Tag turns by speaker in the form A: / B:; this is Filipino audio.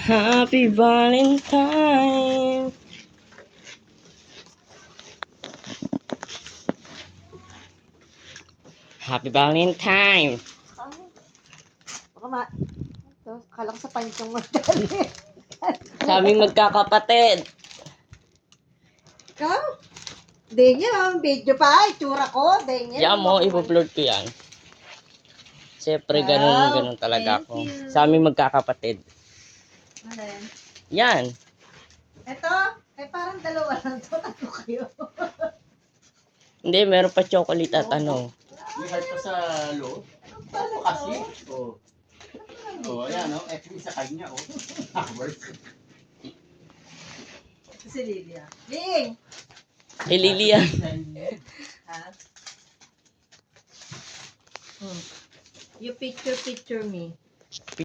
A: Happy Valentine. Happy Valentine.
B: Baka ma... Ito, kala ko sa pansyong magdali.
A: Sa aming magkakapatid.
B: Ikaw? Daniel, ang video pa. Itsura ko. Daniel.
A: Yan mo, ipo-upload ko yan. Siyempre, ganun talaga
B: thank
A: ako.
B: you.
A: Sa aming magkakapatid.
B: Ano yan?
A: Yan.
B: Ito? Eh, parang dalawa lang to. Ano kayo?
A: Hindi, meron pa chocolate at ano.
C: May heart pa sa loob.
B: Paano
C: Kasi,
B: to?
C: ayan, Ito sa kanya, Flowers.
B: Ito si Lilia. Ling!
A: Kay Lily yan.
B: Ha? You picture me.